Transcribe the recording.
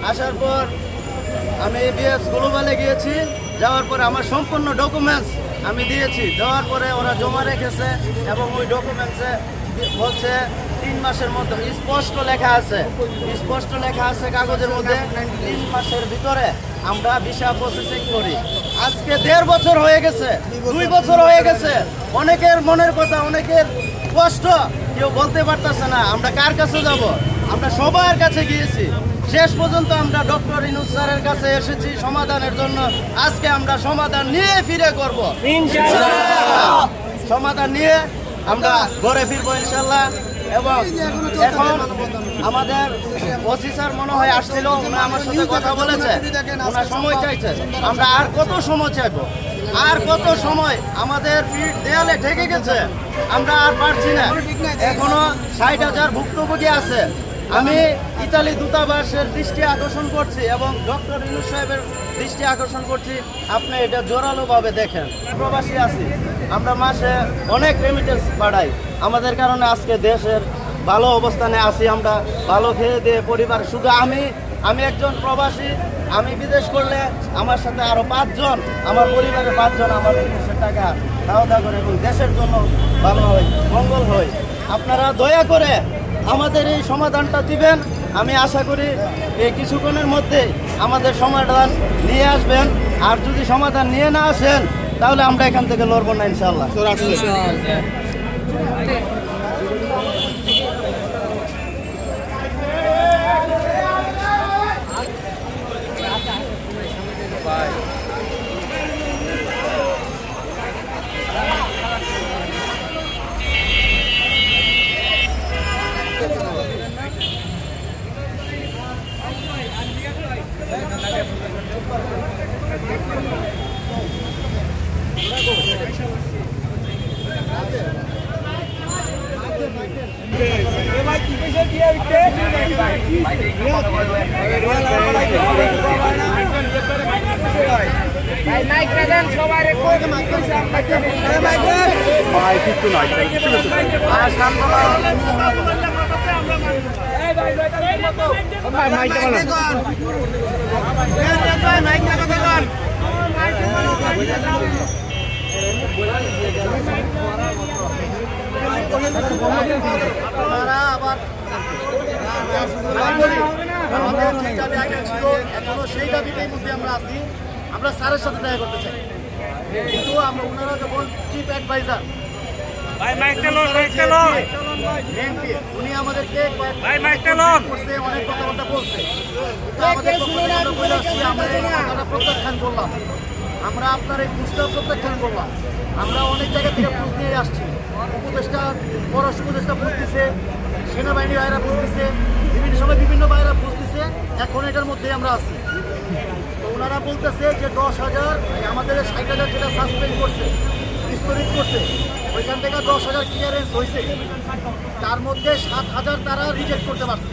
আসার পর আমি বিএস গ্লোবালে গিয়েছি, যাওয়ার পরে আমার সম্পূর্ণ ডকুমেন্টস আমি দিয়েছি। দেওয়ার পরে ওরা জমা রেখেছে এবং ওই ডকুমেন্টসে বলছে 3 মাসের মধ্যে স্পষ্ট লেখা আছে কাগজের মধ্যে 3 মাসের ভিতরে আমরা ভিসা প্রসেসিং করি। আজকে 1.5 বছর হয়ে গেছে, 2 বছর হয়ে গেছে। অনেকের মনের কথা, অনেকের কষ্ট কেউ বলতে পারতেছে না। আমরা কার কাছে যাব? আমরা সবার কাছে গিয়েছি, শেষ পর্যন্ত আমরা ডক্টর ইউনূস স্যারের কাছে এসেছি সমাধানের জন্য। আজকে আমরা সমাধান নিয়ে ফিরে করব ইনশাআল্লাহ। সমাধান নিয়ে আমরা ঘরে ফিরবো ইনশাআল্লাহ। এবং এখন আমাদের ওসি স্যার মনে হয় আসছিল, উনি আমার সাথে কথা বলেছে, ওনার সময় চাইছে। আমরা আর কত সময় চাইবো? আর কত সময়? আমাদের পিঠ দেয়ালে ঠেকে গেছে, আমরা আর পারছি না। এখনো 60,000 ভুক্তভোগী আছে। আমি ইতালি দূতাবাসের দৃষ্টি আকর্ষণ করছি এবং ডক্টর ইউনূস সাহেবের দৃষ্টি আকর্ষণ করছি, আপনি এটা জোরালোভাবে দেখেন। প্রবাসী আছি আমরা, মাসে অনেক রেমিটেন্স পাঠাই। আমাদের কারণে আজকে দেশের ভালো অবস্থানে আছি আমরা, ভালো খেয়ে দিয়ে পরিবার। শুধু আমি একজন প্রবাসী, আমি বিদেশ করলে আমার সাথে আরও 5 জন, আমার পরিবারের 5 জন আমার বিদেশের টাকা খাওয়া দাওয়া করে এবং দেশের জন্য ভালো হয়, মঙ্গল হয়। আপনারা দয়া করে আমাদের এই সমাধানটা দিবেন। আমি আশা করি এই কিছুক্ষণের মধ্যে আমাদের সমাধান নিয়ে আসবেন। আর যদি সমাধান নিয়ে না আসেন তাহলে আমরা এখান থেকে লড়বো না ইনশাআল্লাহ। সেই দাবিটাই মধ্যে আমরা আছি। আমরা স্যারের সাথে দেখা করতে চাই, কিন্তু আমরা ওনারা যখন চিফ অ্যাডভাইজার উনি আমাদেরকে অনেক কথাবার্তা বলছে, আমরা প্রত্যাখ্যান করলাম। আমরা আপনার এই পুষ্টা প্রত্যাখ্যান করলাম। আমরা অনেক জায়গা থেকে পুষ নিয়ে আসছি, উপদেষ্টা, পররাষ্ট্র উপদেষ্টা বুঝতেছে, সেনাবাহিনী ভাইরা বুঝতেছে, বিভিন্ন সময় বিভিন্ন ভাইরা বুঝতেছে। এখন এটার মধ্যে আমরা আছি। তো ওনারা বলতেছে যে 10,000 আমাদের 60,000 যেটা সাসপেন্ড করছে, বিস্তরিত করছে, ওইখান থেকে 10,000 ক্লিয়ারেন্স হয়েছে, তার মধ্যে 7,000 তারা রিজেক্ট করতে পারছে।